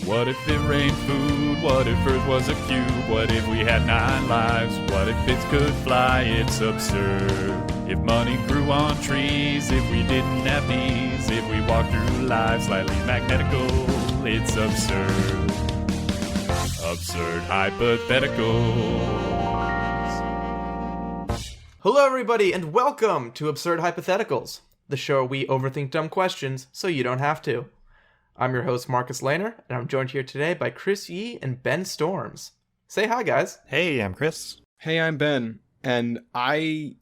What if it rained food? What if Earth was a cube? What if we had 9 lives? What if bits could fly? It's absurd. If money grew on trees, if we didn't have knees, if we walked through life slightly magnetical, it's absurd. Absurd Hypotheticals. Hello everybody and welcome to Absurd Hypotheticals, the show where we overthink dumb questions so you don't have to. I'm your host Marcus Lehner, and I'm joined here today by Chris Yee and Ben Storms. Say hi, guys. Hey, I'm Chris. Hey, I'm Ben, and I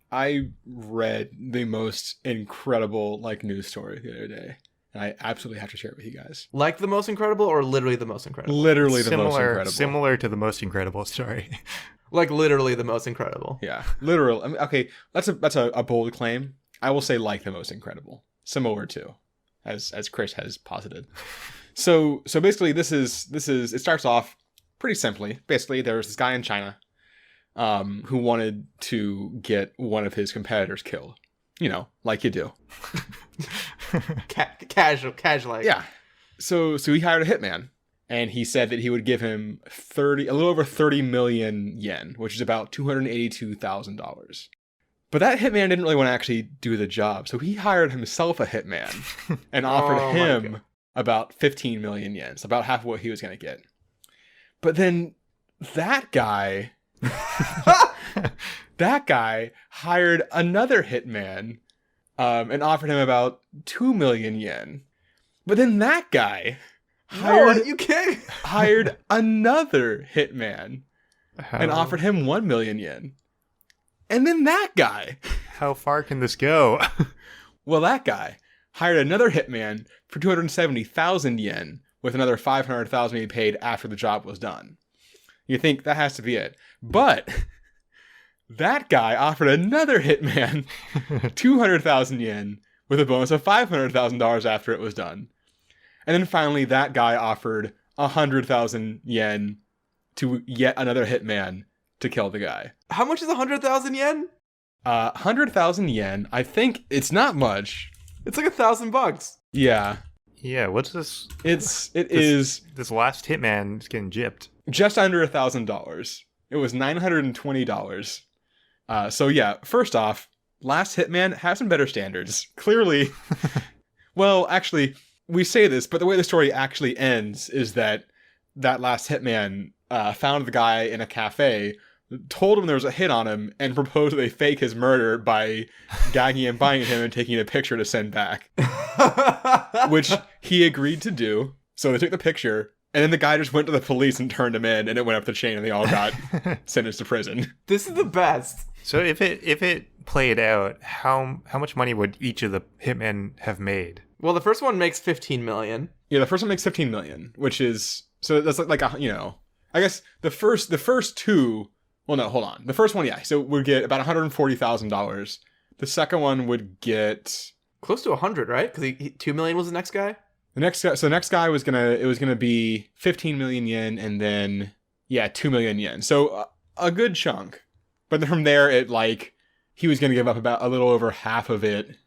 read the most incredible news story the other day, and I absolutely have to share it with you guys. Like the most incredible, or literally the most incredible? Literally the most incredible. Similar to the most incredible story. Like literally the most incredible. Yeah, literal. I mean, okay, that's a bold claim. I will say like the most incredible, similar to, as Chris has posited. So basically, this is it starts off pretty simply. Basically, there's this guy in China, who wanted to get one of his competitors killed. You know, like you do. Casual. Yeah. So he hired a hitman, and he said that he would give him a little over 30 million yen, which is about $282,000. But that hitman didn't really want to actually do the job, so he hired himself a hitman and offered him about 15 million yen, so about half of what he was going to get. But then that guy hired another hitman and offered him about 2 million yen. But then that guy hired another hitman and offered him 1 million yen. And then that guy... How far can this go? Well, that guy hired another hitman for 270,000 yen with another 500,000 to be paid after the job was done. You think that has to be it. But that guy offered another hitman 200,000 yen with a bonus of $500,000 after it was done. And then finally, that guy offered 100,000 yen to yet another hitman to kill the guy. How much is 100,000 yen? 100,000 yen. I think it's not much. It's like $1,000. Yeah. Yeah, what's this? This last hitman is getting gypped. Just under $1,000. It was $920. So yeah, first off, last hitman has some better standards. Clearly. Well, actually, we say this, but the way the story actually ends is that last hitman found the guy in a cafe, told him there was a hit on him, and proposed that they fake his murder by gagging and binding him and taking a picture to send back. Which he agreed to do. So they took the picture, and then the guy just went to the police and turned him in, and it went up the chain, and they all got sentenced to prison. This is the best. So if it played out, how much money would each of the hitmen have made? Well, the first one makes 15 million. Yeah, the first one makes 15 million, which is... So that's like I guess the first two... Well, no, hold on. The first one, yeah. So would get about $140,000. The second one would get... Close to 100, right? Because 2 million was the next guy? The next guy was gonna be 15 million yen, and then, 2 million yen. So a good chunk. But then from there, he was gonna give up about a little over half of it.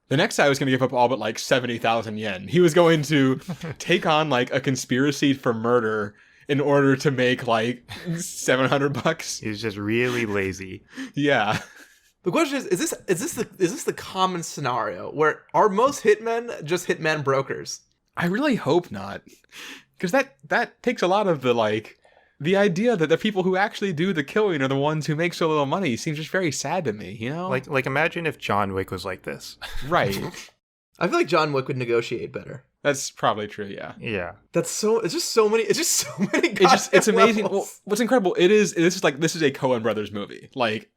The next guy was going to give up all but 70,000 yen. He was going to take on a conspiracy for murder in order to make $700. He's just really lazy. Yeah. The question is this the common scenario where are most hitmen just hitman brokers? I really hope not, because that takes a lot of the idea that the people who actually do the killing are the ones who make so little money seems just very sad to me, you know? Like imagine if John Wick was like this. Right. I feel like John Wick would negotiate better. That's probably true, yeah. Yeah. It's just so many It's amazing. levels. Well, what's incredible, this is a Coen Brothers movie.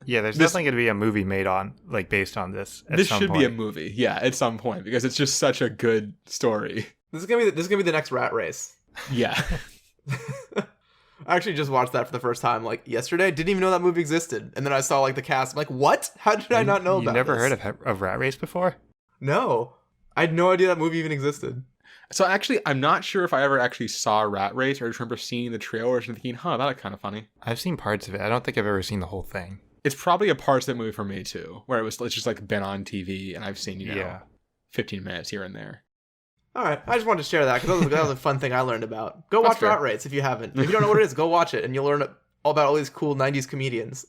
Yeah, there's definitely going to be a movie made on based on this at this some should point. be a movie, yeah, at some point, because it's just such a good story. This is gonna be the next Rat Race. Yeah. I actually just watched that for the first time yesterday. Didn't even know that movie existed. And then I saw the cast. I'm like, what? How did I not know about this? You never heard of Rat Race before? No. I had no idea that movie even existed. So actually, I'm not sure if I ever actually saw Rat Race, or I just remember seeing the trailers and thinking, that looked kind of funny. I've seen parts of it. I don't think I've ever seen the whole thing. It's probably a parts of that movie for me too, where it's just been on TV and I've seen, 15 minutes here and there. All right, I just wanted to share that because that was a fun thing I learned about. Go watch fair. Rot Rates if you haven't. If you don't know what it is, go watch it, and you'll learn all about all these cool 90s comedians.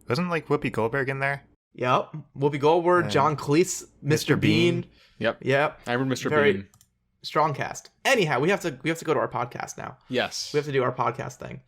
Wasn't like Whoopi Goldberg in there? Yep. Whoopi Goldberg, John Cleese, Mr. Bean. Yep. Yep. I remember Mr. Very Bean. strong cast. Anyhow, we have to go to our podcast now. Yes. We have to do our podcast thing.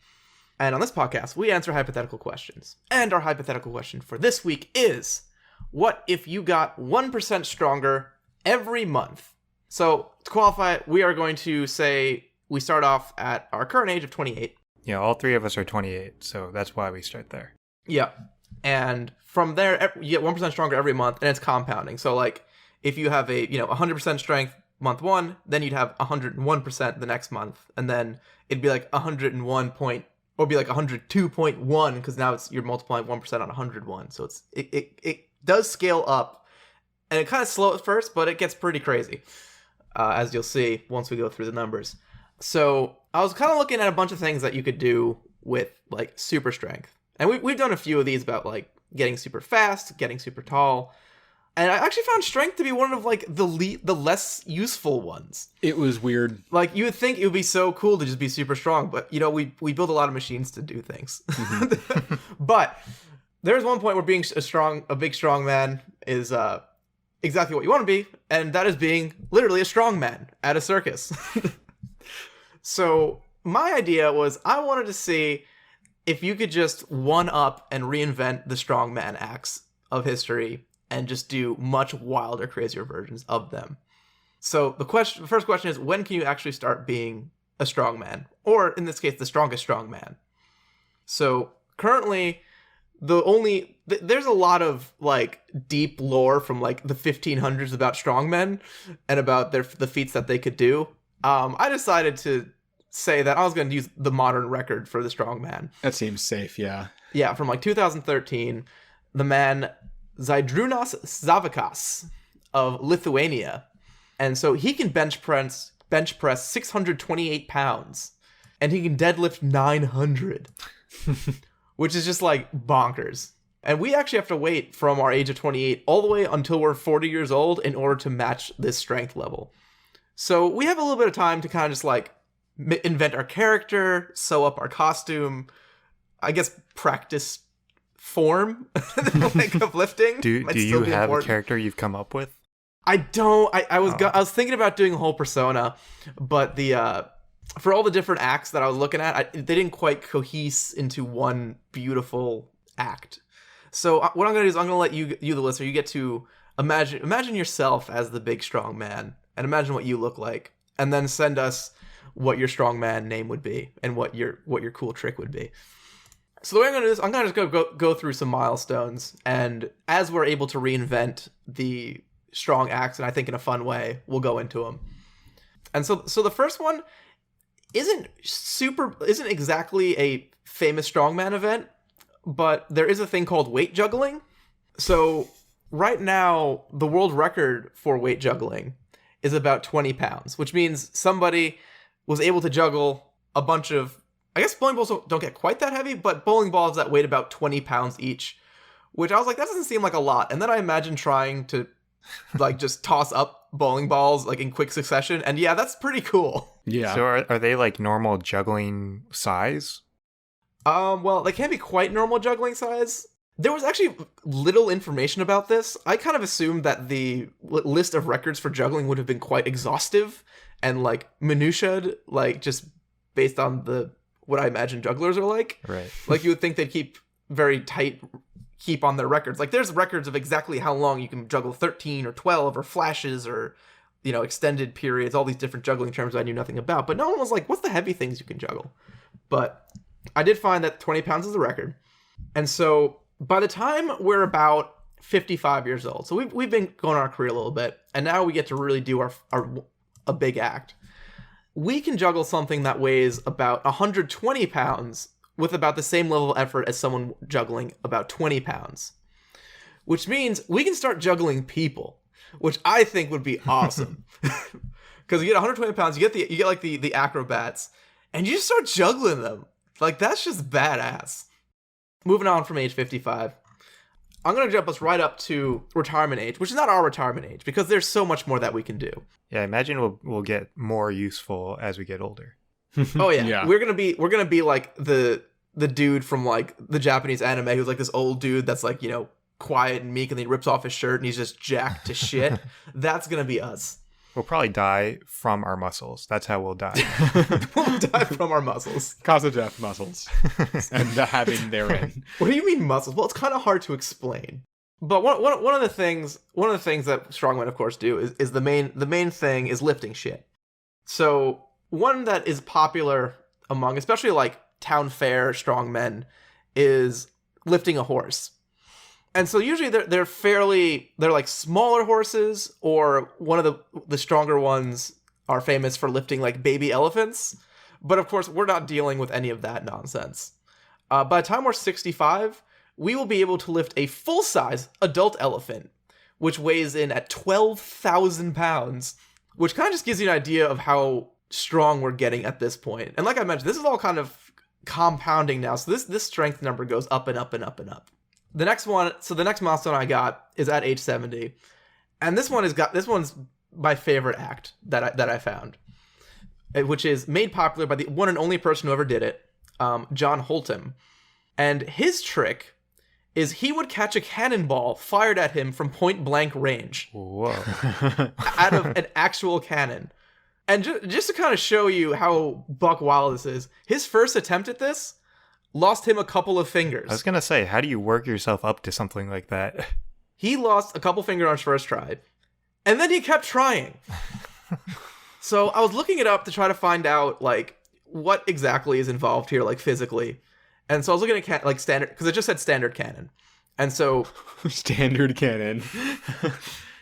And on this podcast, we answer hypothetical questions. And our hypothetical question for this week is, what if you got 1% stronger every month? So, to qualify it, we are going to say we start off at our current age of 28. Yeah, all three of us are 28, so that's why we start there. Yep. And from there, you get 1% stronger every month, and it's compounding. So, like, if you have a 100% strength month 1, then you'd have 101% the next month, and then it'd be like 101 point, or be like 102.1, because now you're multiplying 1% on 101. So it does scale up, and it kind of slow at first, but it gets pretty crazy, as you'll see once we go through the numbers. So I was kind of looking at a bunch of things that you could do with like super strength, and we've done a few of these about like getting super fast, getting super tall. And I actually found strength to be one of like the less useful ones. It was weird. Like you would think it would be so cool to just be super strong, but we build a lot of machines to do things. Mm-hmm. But there's one point where being a big strong man is exactly what you want to be, and that is being literally a strong man at a circus. So my idea was I wanted to see if you could just one up and reinvent the strongman acts of history and just do much wilder, crazier versions of them. So the first question is, when can you actually start being a strongman? Or in this case, the strongest strongman. So currently, there's a lot of like deep lore from like the 1500s about strongmen and about the feats that they could do. I decided to say that I was going to use the modern record for the strongman. That seems safe, yeah. Yeah, from like 2013, the man Zaidrunas Zavakas of Lithuania. And so he can bench press 628 pounds, and he can deadlift 900, which is just like bonkers. And we actually have to wait from our age of 28 all the way until we're 40 years old in order to match this strength level. So we have a little bit of time to kind of just like invent our character, sew up our costume, I guess practice form like of lifting. Do you have a character you've come up with? I don't. I was thinking about doing a whole persona, but for all the different acts that I was looking at, they didn't quite cohese into one beautiful act. So what I'm gonna do is I'm gonna let you the listener, you get to imagine yourself as the big strong man, and imagine what you look like, and then send us what your strong man name would be and what your cool trick would be. So the way I'm going to do this, I'm going to just go through some milestones, and as we're able to reinvent the strong acts, and I think in a fun way, we'll go into them. And so the first one isn't exactly a famous strongman event, but there is a thing called weight juggling. So right now, the world record for weight juggling is about 20 pounds, which means somebody was able to juggle a bunch of, I guess bowling balls don't get quite that heavy, but bowling balls that weighed about 20 pounds each, which I was like, that doesn't seem like a lot. And then I imagined trying to like just toss up bowling balls like in quick succession. And yeah, that's pretty cool. Yeah. So are they like normal juggling size? Well, they can't be quite normal juggling size. There was actually little information about this. I kind of assumed that the list of records for juggling would have been quite exhaustive and like minutiaed, like just based on what I imagine jugglers are like. Right. Like you would think they'd keep on their records. Like there's records of exactly how long you can juggle 13 or 12 or flashes or, extended periods, all these different juggling terms I knew nothing about. But no one was like, what's the heavy things you can juggle? But I did find that 20 pounds is the record. And so by the time we're about 55 years old, so we've been going on our career a little bit, and now we get to really do a big act. We can juggle something that weighs about 120 pounds with about the same level of effort as someone juggling about 20 pounds. Which means we can start juggling people, which I think would be awesome. Because you get 120 pounds, you get like the acrobats, and you just start juggling them. Like that's just badass. Moving on from age 55. I'm going to jump us right up to retirement age, which is not our retirement age, because there's so much more that we can do. Yeah, I imagine we'll get more useful as we get older. Oh yeah. Yeah. We're gonna be like the dude from like the Japanese anime who's like this old dude that's like, quiet and meek, and then he rips off his shirt and he's just jacked to shit. That's gonna be us. We'll probably die from our muscles. That's how we'll die. We'll die from our muscles. Cause of death, muscles. And the having therein. What do you mean muscles? Well, it's kind of hard to explain. But one of the things that strongmen of course do is the main thing is lifting shit. So one that is popular among especially like town fair strongmen is lifting a horse. And so usually they're like smaller horses, or one of the stronger ones are famous for lifting like baby elephants. But of course, we're not dealing with any of that nonsense. By the time we're 65, we will be able to lift a full-size adult elephant, which weighs in at 12,000 pounds, which kind of just gives you an idea of how strong we're getting at this point. And like I mentioned, this is all kind of compounding now. So this strength number goes up and up and up and up. The next milestone I got is at age 70. And this one's my favorite act that I found, which is made popular by the one and only person who ever did it, John Holtum. And his trick is he would catch a cannonball fired at him from point blank range. Whoa. Out of an actual cannon. And just to kind of show you how buck wild this is, his first attempt at this lost him a couple of fingers. I was going to say, how do you work yourself up to something like that? He lost a couple finger on his first try, and then he kept trying. So I was looking it up to try to find out like what exactly is involved here, like physically. And so I was looking at like standard, because it just said standard cannon. And so standard cannon.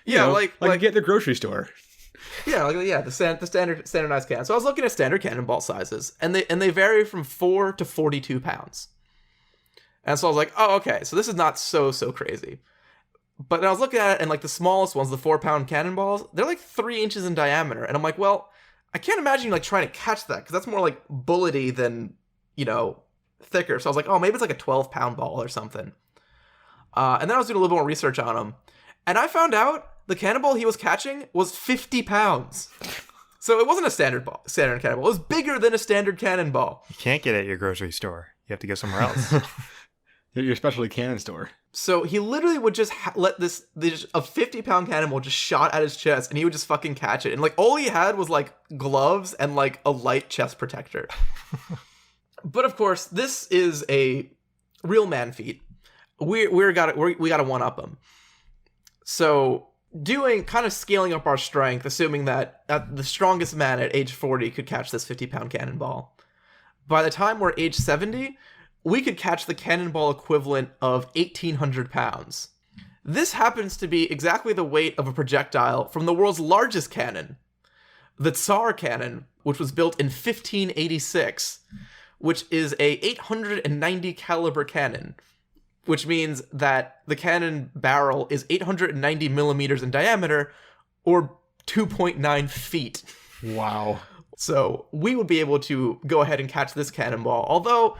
Yeah, like you get at the grocery store. Yeah, the standardized cannon. So I was looking at standard cannonball sizes, and they vary from 4 to 42 pounds. And so I was like, oh, okay, so this is not so crazy. But then I was looking at it, and like the smallest ones, the 4-pound cannonballs, they're like 3 inches in diameter. And I'm like, well, I can't imagine you like trying to catch that, because that's more like bullety than, thicker. So I was like, oh, maybe it's like a 12-pound ball or something. And then I was doing a little more research on them, and I found out the cannonball he was catching was 50 pounds. So it wasn't a standard cannonball. It was bigger than a standard cannonball. You can't get it at your grocery store. You have to go somewhere else. Your specialty cannon store. So he literally would just let a 50-pound cannonball just shot at his chest, and he would just fucking catch it. And like all he had was like gloves and like a light chest protector. But of course, this is a real man feat. We gotta one up him. So doing kind of scaling up our strength, assuming that the strongest man at age 40 could catch this 50-pound cannonball. By the time we're age 70, we could catch the cannonball equivalent of 1,800 pounds. This happens to be exactly the weight of a projectile from the world's largest cannon, the Tsar cannon, which was built in 1586, which is a 890 caliber cannon, which means that the cannon barrel is 890 millimeters in diameter, or 2.9 feet. Wow. So we would be able to go ahead and catch this cannonball, although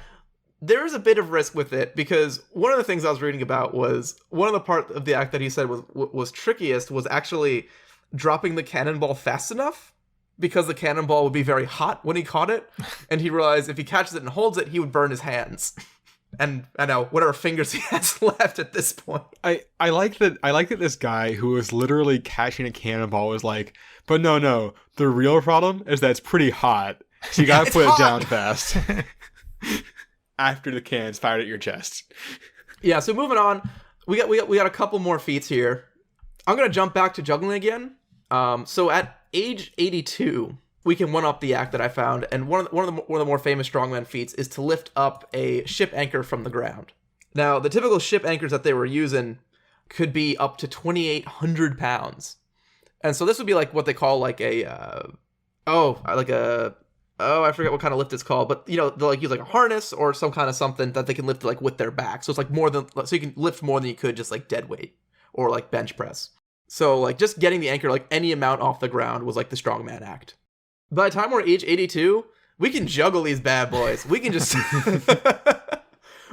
there is a bit of risk with it, because one of the things I was reading about was one of the part of the act that he said was trickiest was actually dropping the cannonball fast enough, because the cannonball would be very hot when he caught it, and he realized if he catches it and holds it, he would burn his hands. And I know whatever fingers he has left at this point. I like that this guy who was literally catching a cannonball was like, but no, the real problem is that it's pretty hot, so you gotta put it down fast. After the cannon's fired at your chest. Yeah, so moving on, we got a couple more feats here. I'm gonna jump back to juggling again. So at age 82, we can one up the act that I found, and one of the more famous strongman feats is to lift up a ship anchor from the ground. Now, the typical ship anchors that they were using could be up to 2,800 pounds, and so this would be like what they call like I forget what kind of lift it's called, but they'll like use like a harness or some kind of something that they can lift like with their back. So it's like so you can lift more than you could just like dead weight or like bench press. So like just getting the anchor like any amount off the ground was like the strongman act. By the time we're age 82, we can juggle these bad boys. We can just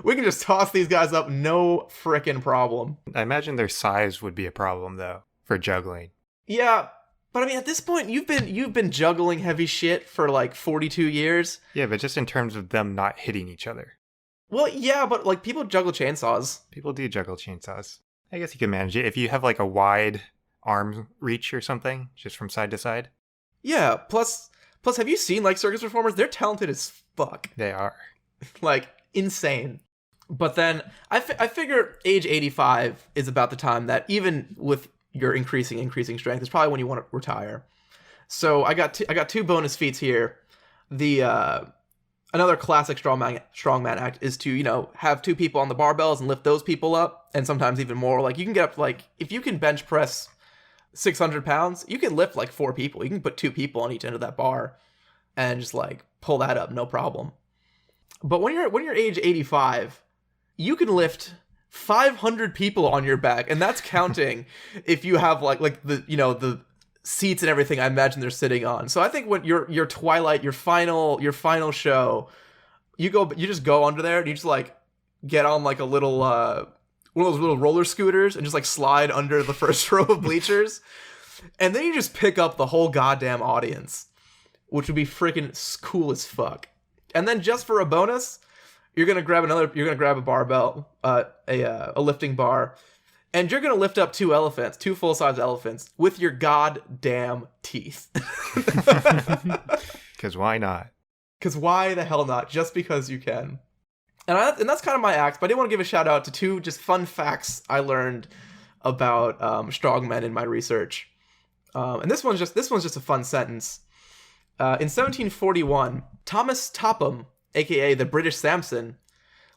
We can just toss these guys up, no frickin' problem. I imagine their size would be a problem, though, for juggling. Yeah, but I mean, at this point, you've been juggling heavy shit for like 42 years. Yeah, but just in terms of them not hitting each other. Well, yeah, but like people juggle chainsaws. People do juggle chainsaws. I guess you can manage it if you have like a wide arm reach or something, just from side to side. Yeah, plus, have you seen like circus performers? They're talented as fuck. They are. Like, insane. But then, I figure age 85 is about the time that, even with your increasing strength, is probably when you want to retire. So I got two bonus feats here. The another classic strongman act is to, you know, have two people on the barbells and lift those people up, and sometimes even more. Like, you can get up, like, if you can bench press 600 pounds, you can lift like 4 people. You can put 2 people on each end of that bar and just like pull that up, no problem. But when you're age 85, you can lift 500 people on your back, and that's counting if you have like the, you know, the seats and everything I imagine they're sitting on. So I think when your twilight, your final show, you just go under there and you just like get on like a little one of those little roller scooters and just like slide under the first row of bleachers, and then you just pick up the whole goddamn audience, which would be freaking cool as fuck. And then just for a bonus, you're gonna grab a barbell, a lifting bar, and you're gonna lift up 2 full-size elephants with your goddamn teeth. Because why not? Because why the hell not? Just because you can. And that's kind of my act, but I did want to give a shout out to 2 just fun facts I learned about strongmen in my research. And this one's just a fun sentence. In 1741, Thomas Topham, aka the British Samson,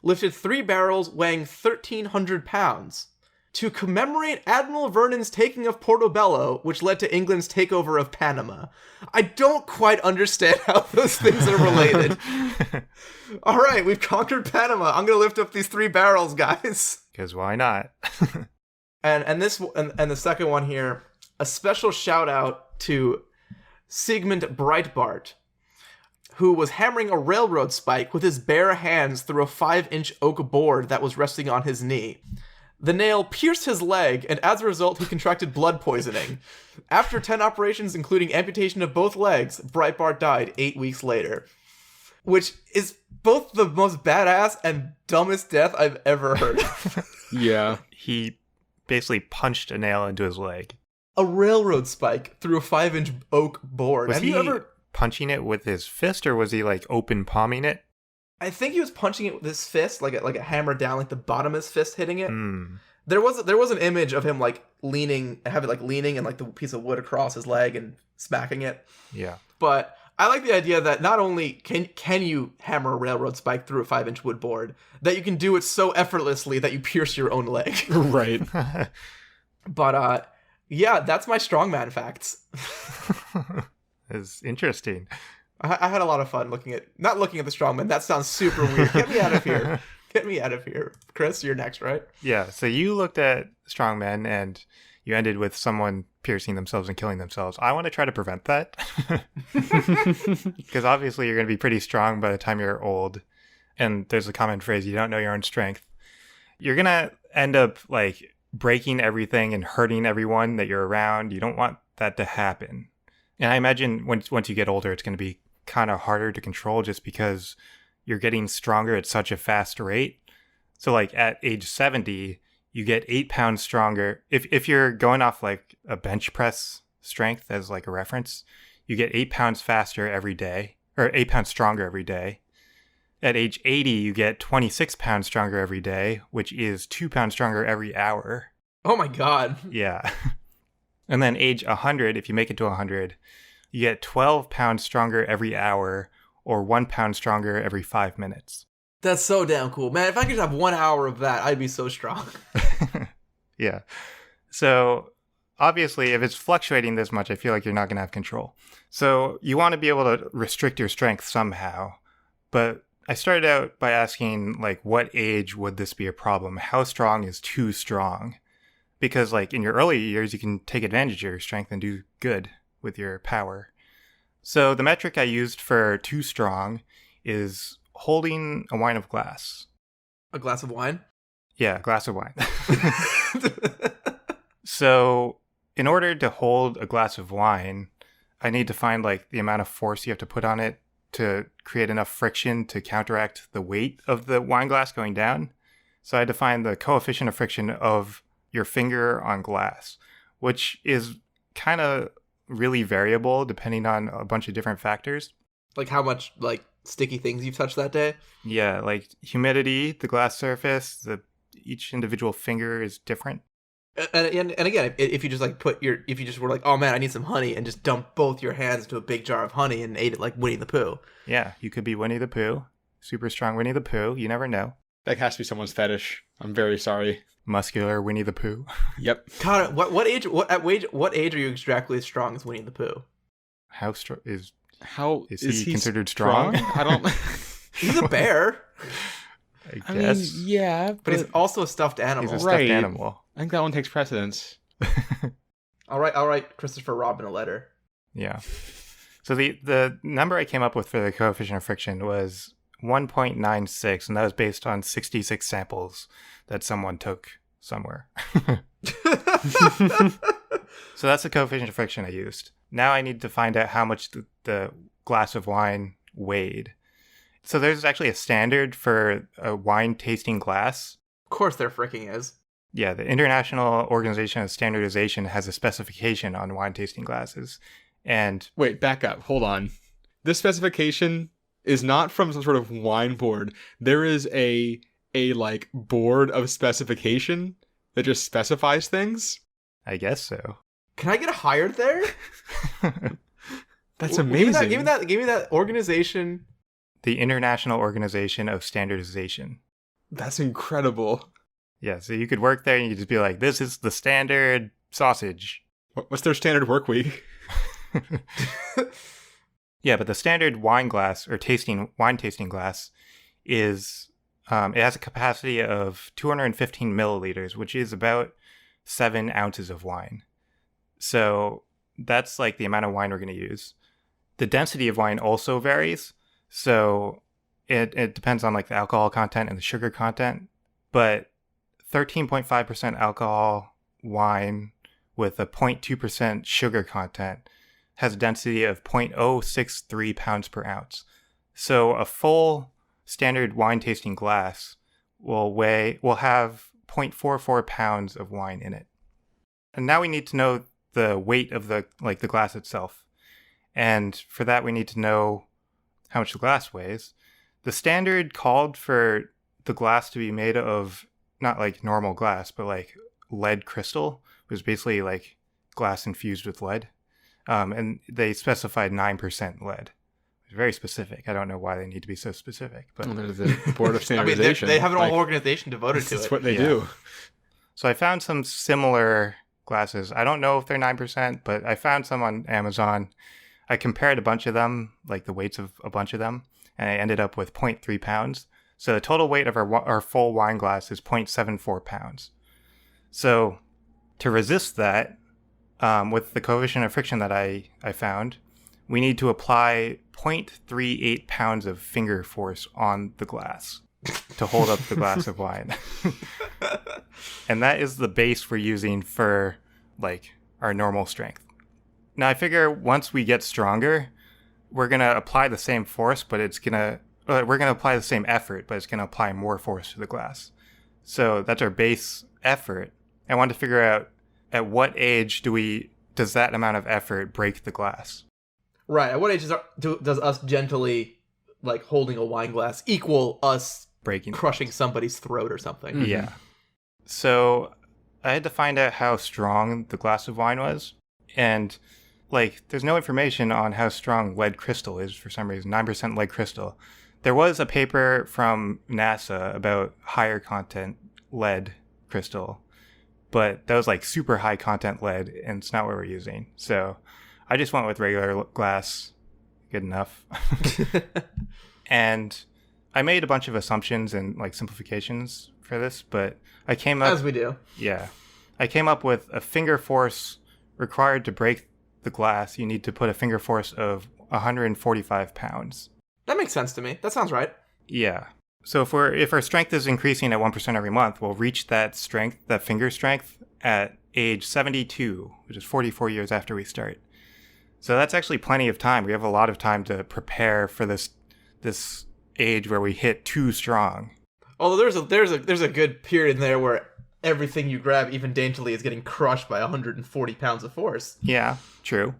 lifted 3 barrels weighing 1,300 pounds to commemorate Admiral Vernon's taking of Portobello, which led to England's takeover of Panama. I don't quite understand how those things are related. All right, we've conquered Panama. I'm gonna lift up these 3 barrels, guys. Because why not? and the second one here, a special shout out to Sigmund Breitbart, who was hammering a railroad spike with his bare hands through a 5-inch oak board that was resting on his knee. The nail pierced his leg, and as a result, he contracted blood poisoning. After 10 operations, including amputation of both legs, Breitbart died 8 weeks later. Which is both the most badass and dumbest death I've ever heard. Yeah. He basically punched a nail into his leg. A railroad spike through a 5-inch oak board. Was Have he you ever... punching it with his fist, or was he like open palming it? I think he was punching it with his fist, like a hammer down, like the bottom of his fist hitting it. There was an image of him like leaning and like the piece of wood across his leg and smacking it. Yeah. But I like the idea that not only can you hammer a railroad spike through a 5-inch wood board, that you can do it so effortlessly that you pierce your own leg. Right. But yeah, that's my strongman facts. It's interesting. I had a lot of fun not looking at the strongman. That sounds super weird. Get me out of here. Get me out of here. Chris, you're next, right? Yeah, so you looked at strongmen and you ended with someone piercing themselves and killing themselves. I want to try to prevent that. Because obviously you're going to be pretty strong by the time you're old. And there's a common phrase, you don't know your own strength. You're going to end up like breaking everything and hurting everyone that you're around. You don't want that to happen. And I imagine once you get older, it's going to be kind of harder to control just because you're getting stronger at such a fast rate. So like at age 70, you get 8 pounds stronger. If you're going off like a bench press strength as like a reference, you get 8 pounds faster every day, or 8 pounds stronger every day. At age 80, you get 26 pounds stronger every day, which is 2 pounds stronger every hour. Oh my god. Yeah. And then age 100, if you make it to 100, you get 12 pounds stronger every hour, or 1 pound stronger every 5 minutes. That's so damn cool. Man, if I could have 1 hour of that, I'd be so strong. Yeah. So obviously, if it's fluctuating this much, I feel like you're not going to have control. So you want to be able to restrict your strength somehow. But I started out by asking, like, what age would this be a problem? How strong is too strong? Because, like, in your early years, you can take advantage of your strength and do good with your power. So the metric I used for too strong is holding a wine of glass. A glass of wine? Yeah, a glass of wine. So in order to hold a glass of wine, I need to find like the amount of force you have to put on it to create enough friction to counteract the weight of the wine glass going down. So I had to find the coefficient of friction of your finger on glass, which is kind of really variable depending on a bunch of different factors. Like how much like sticky things you've touched that day? Yeah, like humidity, the glass surface, each individual finger is different. And again, if you just like if you just were like, oh man, I need some honey, and just dump both your hands into a big jar of honey and ate it like Winnie the Pooh. Yeah, you could be Winnie the Pooh, super strong Winnie the Pooh. You never know. That has to be someone's fetish. I'm very sorry. Muscular Winnie the Pooh. Yep. God, what age are you exactly as strong as Winnie the Pooh? How strong is he considered strong? I don't. He's a bear, I guess. mean, yeah, but he's also a stuffed animal. He's a Right. stuffed animal. I think that one takes precedence. I'll write Christopher Robin a letter. Yeah. So the number I came up with for the coefficient of friction was 1.96, and that was based on 66 samples that someone took somewhere. So that's the coefficient of friction I used. Now I need to find out how much the glass of wine weighed. So there's actually a standard for a wine tasting glass. Of course, there freaking is. Yeah, the International Organization of Standardization has a specification on wine tasting glasses. And Wait, back up. Hold on. This specification is not from some sort of wine board. There is a like board of specification that just specifies things. I guess so. Can I get hired there? That's Give amazing. me that organization. The International Organization of Standardization. That's incredible. Yeah, so you could work there and you could just be like, this is the standard sausage. What's their standard work week? Yeah, but the standard wine glass or wine tasting glass is, it has a capacity of 215 milliliters, which is about 7 ounces of wine. So that's like the amount of wine we're going to use. The density of wine also varies. So it depends on like the alcohol content and the sugar content. But 13.5% alcohol wine with a 0.2% sugar content has a density of 0.063 pounds per ounce. So a full standard wine tasting glass will have 0.44 pounds of wine in it. And now we need to know the weight of the glass itself. And for that, we need to know how much the glass weighs. The standard called for the glass to be made of not like normal glass, but like lead crystal. It was basically like glass infused with lead. And they specified 9% lead. It's very specific. I don't know why they need to be so specific. But There's the board of I mean, standardization. they have an whole organization devoted to That's it. what they Yeah. do. So I found some similar glasses. I don't know if they're 9%, but I found some on Amazon. I compared a bunch of them, like the weights of a bunch of them, and I ended up with 0.3 pounds. So the total weight of our full wine glass is 0.74 pounds. So to resist that, with the coefficient of friction that I found, we need to apply 0.38 pounds of finger force on the glass to hold up the glass of wine. And that is the base we're using for like our normal strength. Now I figure once we get stronger, we're going to apply the same force, but we're going to apply the same effort, but it's going to apply more force to the glass. So that's our base effort. I want to figure out at what age does that amount of effort break the glass? Right. At what age does us gently like holding a wine glass equal us Breaking crushing somebody's throat or something? Mhm. Yeah. So I had to find out how strong the glass of wine was. And like, there's no information on how strong lead crystal is for some reason, 9% lead crystal. There was a paper from NASA about higher content lead crystal, but that was like super high content lead, and it's not what we're using. So I just went with regular glass. Good enough. And I made a bunch of assumptions and like simplifications for this, but I came up... As we do. Yeah. I came up with a finger force required to break the glass. You need to put a finger force of 145 pounds. That makes sense to me. That sounds right. Yeah. So if our strength is increasing at 1% every month, we'll reach that finger strength, at age 72, which is 44 years after we start. So that's actually plenty of time. We have a lot of time to prepare for this age where we hit too strong. Although there's a good period in there where everything you grab, even daintily, is getting crushed by 140 pounds of force. Yeah, true.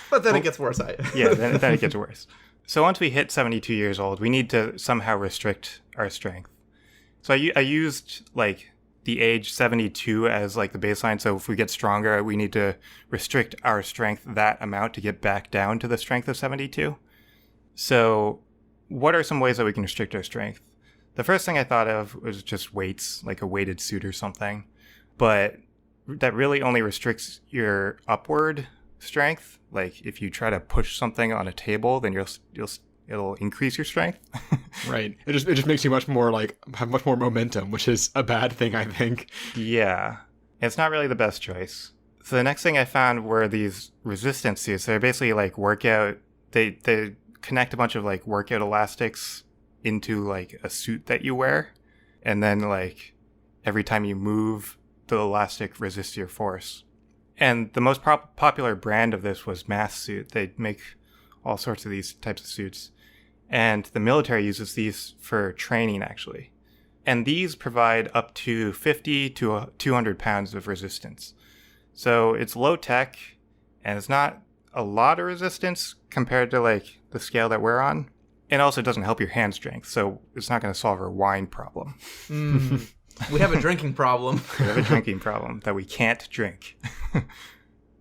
But then it gets worse. Yeah, then it gets worse. So once we hit 72 years old, we need to somehow restrict our strength. So I used like the age 72 as like the baseline. So if we get stronger, we need to restrict our strength that amount to get back down to the strength of 72. So what are some ways that we can restrict our strength? The first thing I thought of was just weights, like a weighted suit or something. But that really only restricts your upward strength. Like if you try to push something on a table, then it'll increase your strength. Right. It just makes you much more have much more momentum, which is a bad thing, I think. Yeah. It's not really the best choice. So the next thing I found were these resistance suits. They're basically like workout. They connect a bunch of like workout elastics into like a suit that you wear, and then like every time you move, the elastic resists your force. And the most popular brand of this was Mass Suit. They make all sorts of these types of suits. And the military uses these for training, actually. And these provide up to 50 to 200 pounds of resistance. So it's low tech, and it's not a lot of resistance compared to like the scale that we're on. And also it doesn't help your hand strength, so it's not going to solve our wine problem. We have a drinking problem. We have a drinking problem that we can't drink.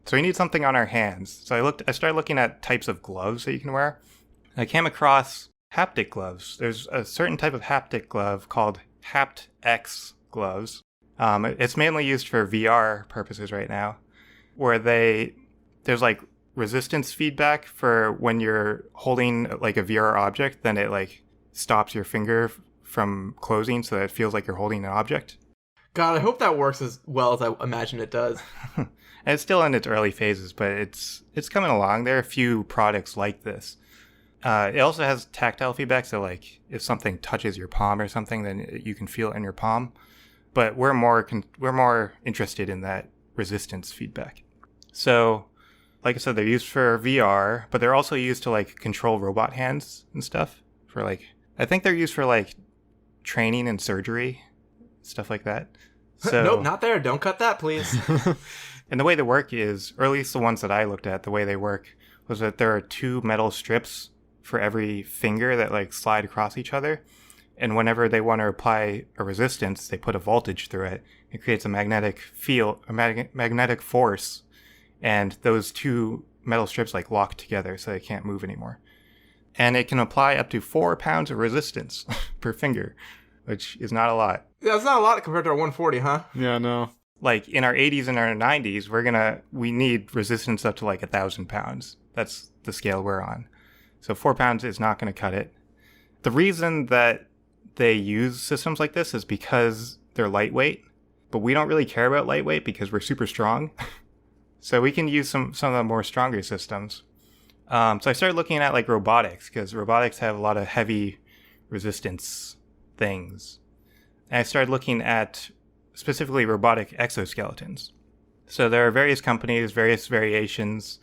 So we need something on our hands. So I started looking at types of gloves that you can wear. I came across haptic gloves. There's a certain type of haptic glove called HaptX gloves. It's mainly used for VR purposes right now, where there's like resistance feedback for when you're holding like a VR object, then it like stops your finger from closing so that it feels like you're holding an object. God, I hope that works as well as I imagine it does. And it's still in its early phases, but it's coming along. There are a few products like this. It also has tactile feedback, so like if something touches your palm or something, then you can feel it in your palm. But we're more interested in that resistance feedback. So, like I said, they're used for VR, but they're also used to like control robot hands and stuff. For like, I think they're used for like training and surgery, stuff like that. So, Nope, not there. Don't cut that, please. And the way they work is, or at least the ones that I looked at, the way they work was that there are 2 metal strips for every finger that like slide across each other. And whenever they want to apply a resistance, they put a voltage through it. It creates a magnetic field, a magnetic force. And those 2 metal strips like lock together so they can't move anymore. And it can apply up to 4 pounds of resistance per finger, which is not a lot. Yeah, that's not a lot compared to our 140, huh? Yeah, no. Like in our 80s and our 90s, we need resistance up to like 1,000 pounds. That's the scale we're on. So 4 pounds is not going to cut it. The reason that they use systems like this is because they're lightweight, but we don't really care about lightweight because we're super strong. So we can use some of the more stronger systems. So I started looking at like robotics, because robotics have a lot of heavy resistance things. And I started looking at specifically robotic exoskeletons. So there are various companies, various variations.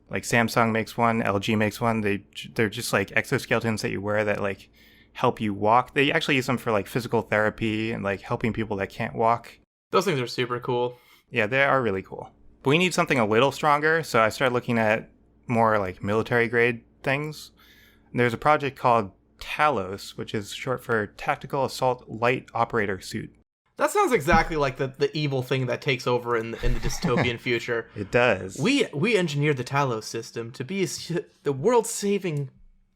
Like Samsung makes one, LG makes one. They're just like exoskeletons that you wear that like help you walk. They actually use them for like physical therapy and like helping people that can't walk. Those things are super cool. Yeah, they are really cool. But we need something a little stronger, so I started looking at more like military grade things. And there's a project called Talos, which is short for Tactical Assault Light Operator Suit. That sounds exactly like the evil thing that takes over in the dystopian future. It does. We engineered the Talos system to be the world-saving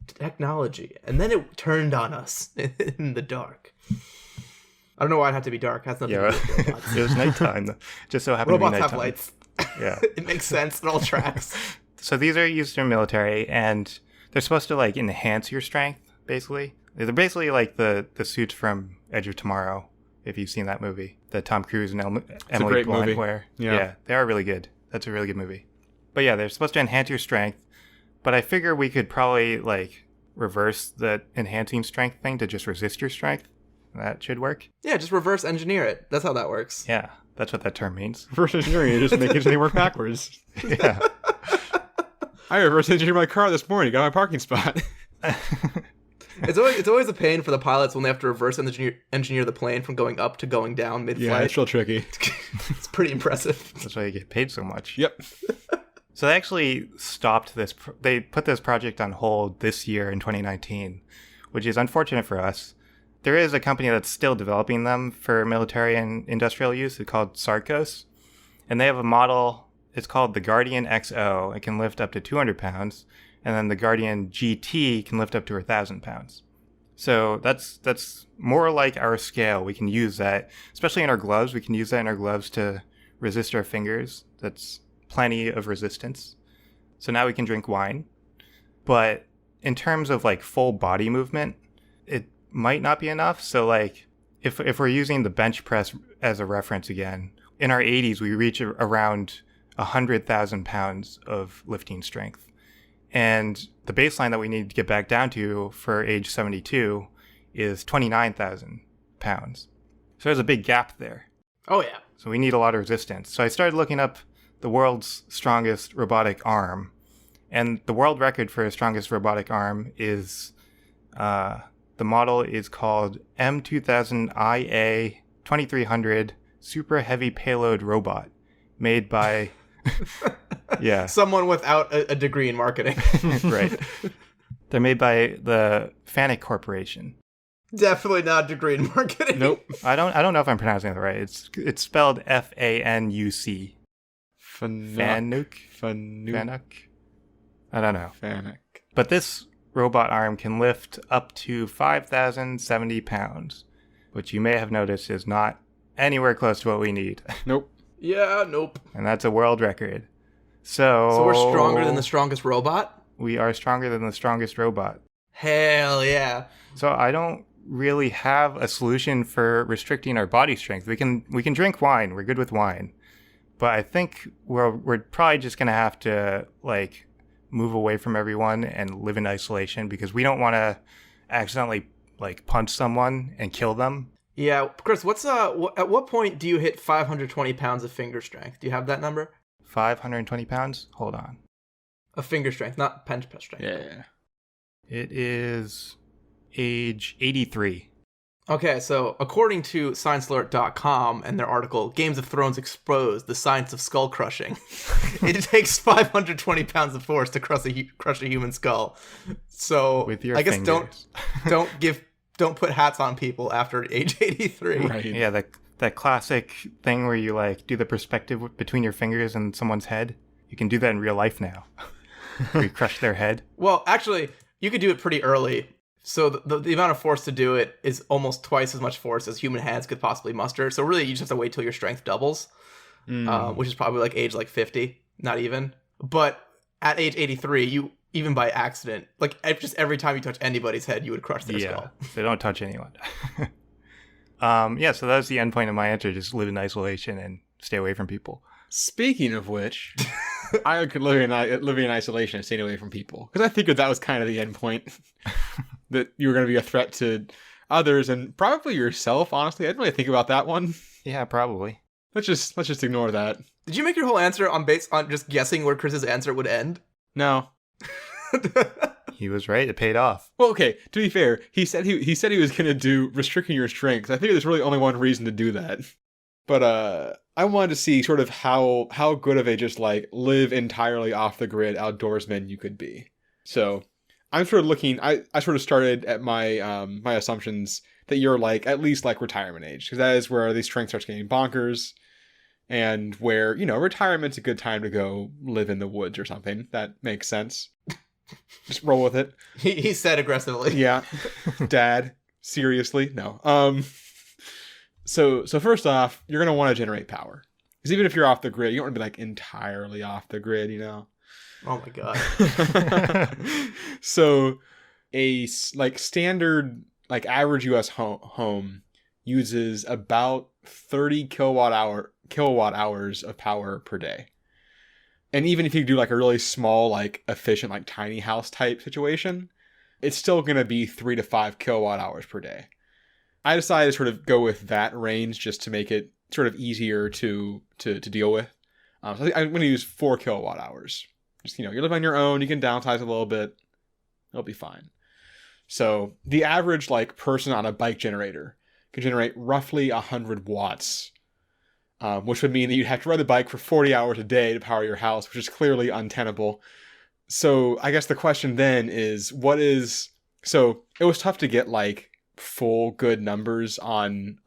technology, and then it turned on us in the dark. I don't know why it had to be dark. It has nothing to do with robots. It was nighttime. Just so happened Robots to be nighttime. have lights. Yeah. It makes sense. It all tracks. So these are used in military, and they're supposed to like enhance your strength, basically. They're basically like the suits from Edge of Tomorrow, if you've seen that movie, that Tom Cruise and Emily Blunt wear. Yeah, they are really good. That's a really good movie. But yeah, they're supposed to enhance your strength. But I figure we could probably like reverse the enhancing strength thing to just resist your strength. That should work. Yeah, just reverse engineer it. That's how that works. Yeah, that's what that term means. Reverse engineering is just making everything work backwards. Yeah. I reverse engineered my car this morning, got my parking spot. It's always a pain for the pilots when they have to reverse engineer the plane from going up to going down mid-flight. Yeah, it's real tricky. It's pretty impressive. That's why you get paid so much. Yep. So they actually stopped this. They put this project on hold this year in 2019, which is unfortunate for us. There is a company that's still developing them for military and industrial use. It's called Sarcos. And they have a model. It's called the Guardian XO. It can lift up to 200 pounds. And then the Guardian GT can lift up to 1,000 pounds. So that's more like our scale. We can use that, especially in our gloves. We can use that in our gloves to resist our fingers. That's plenty of resistance. So now we can drink wine. But in terms of like full body movement, it might not be enough. So like if we're using the bench press as a reference again, in our 80s, we reach around 100,000 pounds of lifting strength. And the baseline that we need to get back down to for age 72 is 29,000 pounds. So there's a big gap there. Oh, yeah. So we need a lot of resistance. So I started looking up the world's strongest robotic arm. And the world record for the strongest robotic arm is, the model is called M2000IA 2300 Super Heavy Payload Robot, made by... yeah. Someone without a degree in marketing. Right. They're made by the Fanuc Corporation. Definitely not a degree in marketing. Nope. I don't know if I'm pronouncing it right. It's spelled FANUC. Fanuc? Fanuc? I don't know. Fanuc. But this robot arm can lift up to 5,070 pounds, which you may have noticed is not anywhere close to what we need. Nope. Yeah, nope. And that's a world record. So we're stronger than the strongest robot? We are stronger than the strongest robot. Hell yeah. So I don't really have a solution for restricting our body strength. We can drink wine. We're good with wine. But I think we're probably just going to have to like move away from everyone and live in isolation because we don't want to accidentally like punch someone and kill them. Yeah, Chris, at what point do you hit 520 pounds of finger strength? Do you have that number? 520 pounds? Hold on. Of finger strength, not bench press strength. Yeah. It is age 83. Okay, so according to ScienceAlert.com and their article, Games of Thrones Exposed, the Science of Skull Crushing, it takes 520 pounds of force to crush a human skull. So With your I guess fingers. don't put hats on people after age 83. Right. Yeah, that classic thing where you like do the perspective between your fingers and someone's head. You can do that in real life now. Where you crush their head. Well, actually, you could do it pretty early. So the amount of force to do it is almost twice as much force as human hands could possibly muster. So really, you just have to wait till your strength doubles, which is probably like age 50, not even. But at age 83, you even by accident, like just every time you touch anybody's head, you would crush their skull. They don't touch anyone. So that was the end point of my answer. Just live in isolation and stay away from people. Speaking of which, I could live in isolation and stay away from people. Because I figured that was kind of the end point. That you were going to be a threat to others and probably yourself, honestly. I didn't really think about that one. Yeah, probably. Let's just ignore that. Did you make your whole answer on just guessing where Chris's answer would end? No. He was right. It paid off. Well, okay, to be fair, he said he was going to do restricting your strength. I think there's really only one reason to do that. But I wanted to see sort of how good of a just like live entirely off the grid outdoorsman you could be. So I'm sort of looking. I sort of started at my my assumptions that you're like at least like retirement age, because that is where the strength starts getting bonkers, and where retirement's a good time to go live in the woods or something. That makes sense. Just roll with it. He said aggressively. Yeah, Dad. Seriously, no. So first off, you're gonna want to generate power, because even if you're off the grid, you don't want to be like entirely off the grid, Oh my god. So a like standard like average US home uses about 30 kilowatt hours of power per day. And even if you do like a really small, like efficient, like tiny house type situation, it's still going to be 3 to 5 kilowatt hours per day. I decided to sort of go with that range just to make it sort of easier to deal with. So I think I'm going to use 4 kilowatt hours. Just, you live on your own, you can downsize a little bit. It'll be fine. So the average person on a bike generator can generate roughly 100 watts, which would mean that you'd have to ride the bike for 40 hours a day to power your house, which is clearly untenable. So I guess the question then is, so it was tough to get full good numbers on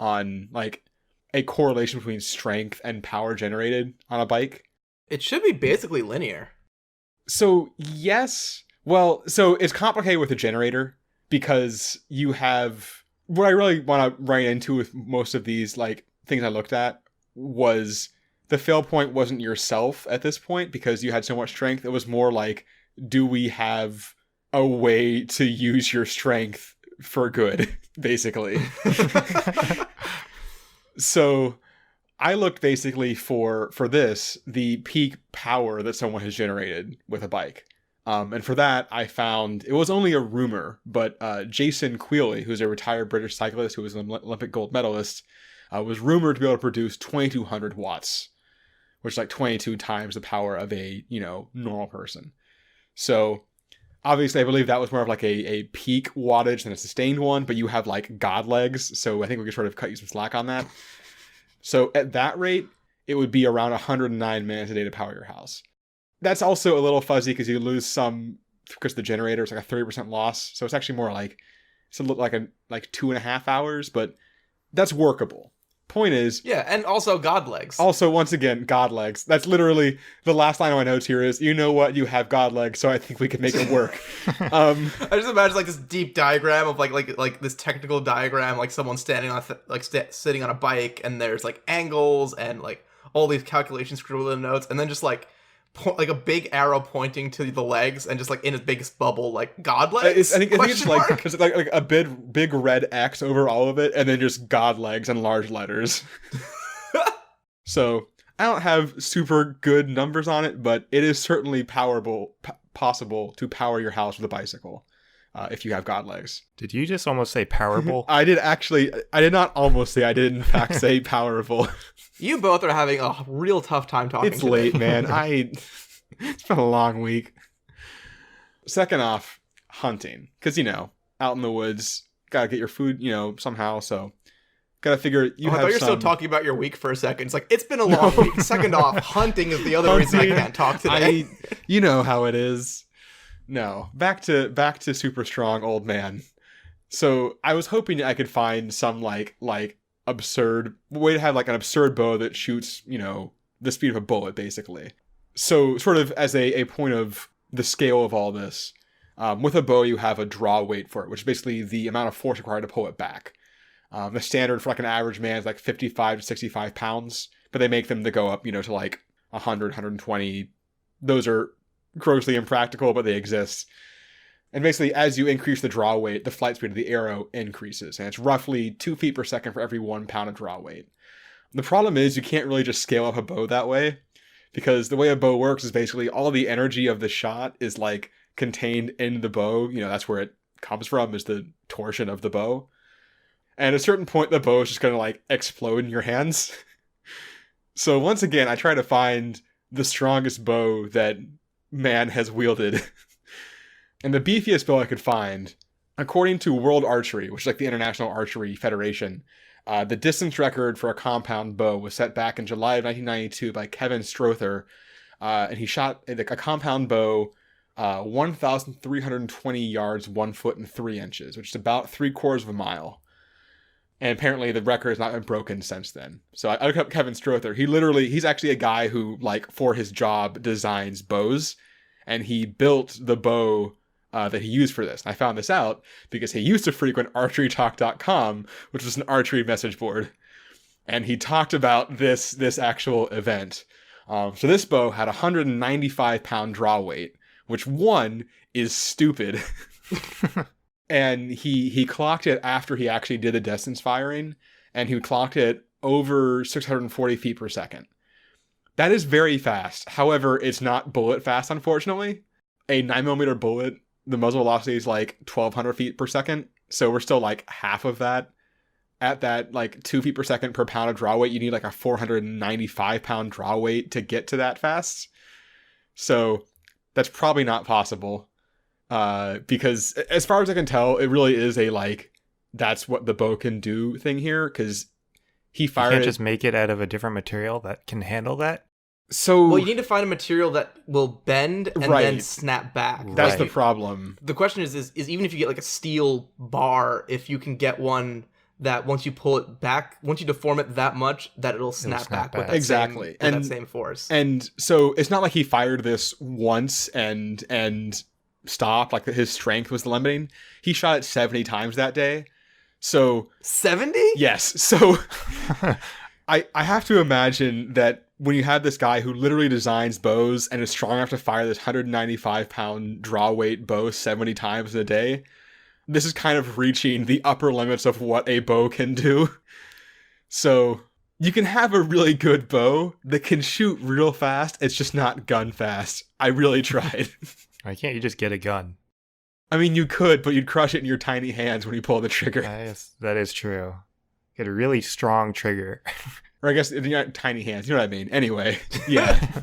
a correlation between strength and power generated on a bike. It should be basically linear. So yes, well, so it's complicated with a generator because you have, what I really want to write into with most of these things I looked at was the fail point wasn't yourself at this point because you had so much strength. It was more do we have a way to use your strength for good, basically. So I looked basically for this, the peak power that someone has generated with a bike. And for that, I found, it was only a rumor, but Jason Quealy, who's a retired British cyclist who was an Olympic gold medalist, was rumored to be able to produce 2,200 watts, which is 22 times the power of a, normal person. So obviously, I believe that was more of a peak wattage than a sustained one, but you have god legs, so I think we could sort of cut you some slack on that. So at that rate, it would be around 109 minutes a day to power your house. That's also a little fuzzy because you lose some, because the generator is a 30% loss, so it's actually more it's a little like 2.5 hours, but that's workable. Point is, yeah, and also god legs. Also, once again, god legs. That's literally the last line of my notes here is, you know what, you have god legs, so I think we can make it work. I just imagine this deep diagram of like this technical diagram, someone standing on sitting on a bike, and there's angles and all these calculations scribbled in notes, and then just a big arrow pointing to the legs, and just in its biggest bubble, god legs. I think it's because it's a big red X over all of it, and then just god legs in large letters. So I don't have super good numbers on it, but it is certainly possible to power your house with a bicycle if you have god legs. Did you just almost say powerable? I did not almost say. I did in fact say powerful. You both are having a real tough time talking. It's late, man. It's been a long week. Second off, hunting. Because, out in the woods, gotta get your food, somehow, so gotta figure I thought you were still talking about your week for a second. It's it's been a long week. Second off, hunting is the other reason I can't talk today. You know how it is. No. Back to super strong old man. So I was hoping I could find some absurd way to have an absurd bow that shoots, the speed of a bullet, basically. So sort of as a point of the scale of all this, with a bow you have a draw weight for it, which is basically the amount of force required to pull it back. The standard for an average man is 55 to 65 pounds, but they make them to go up, to 100, 120. Those are grossly impractical, but they exist. And basically, as you increase the draw weight, the flight speed of the arrow increases. And it's roughly 2 feet per second for every 1 pound of draw weight. The problem is you can't really just scale up a bow that way, because the way a bow works is basically all the energy of the shot is contained in the bow. That's where it comes from, is the torsion of the bow. And at a certain point, the bow is just going to explode in your hands. So once again, I try to find the strongest bow that man has wielded. And the beefiest bow I could find, according to World Archery, which is the International Archery Federation, the distance record for a compound bow was set back in July of 1992 by Kevin Strother, and he shot a compound bow 1,320 yards, 1 foot and 3 inches, which is about 3/4 of a mile. And apparently the record has not been broken since then. So I looked up Kevin Strother. He's actually a guy who, for his job, designs bows, and he built the bow that he used for this. And I found this out because he used to frequent archerytalk.com, which was an archery message board. And he talked about this actual event. So this bow had 195 pound draw weight, which one is stupid. And he clocked it after he actually did the distance firing, and he clocked it over 640 feet per second. That is very fast. However, it's not bullet fast, unfortunately. A 9mm bullet the muzzle velocity is like 1,200 feet per second. So we're still like half of that. At that like 2 feet per second per pound of draw weight, you need like a 495 pound draw weight to get to that fast. So that's probably not possible. Because as far as I can tell, it really is a like, that's what the bow can do thing here. Because he fired. You can't just make it out of a different material that can handle that. So well, you need to find a material that will bend and then snap back. That's Right. the problem. The question is even if you get like a steel bar, if you can get one that once you pull it back, once you deform it that much, that it'll snap back with that Exactly. same, with that same force. And so it's not like he fired this once and stopped, like his strength was the limiting. He shot it 70 times that day. So 70? yes. So I have to imagine that when you have this guy who literally designs bows and is strong enough to fire this 195 pound draw weight bow 70 times a day, this is kind of reaching the upper limits of what a bow can do. So you can have a really good bow that can shoot real fast. It's just not gun fast. I really tried. Why can't you just get a gun? I mean, you could, but you'd crush it in your tiny hands when you pull the trigger. That is true. Get a really strong trigger. Or I guess not tiny hands. You know what I mean? Anyway, yeah.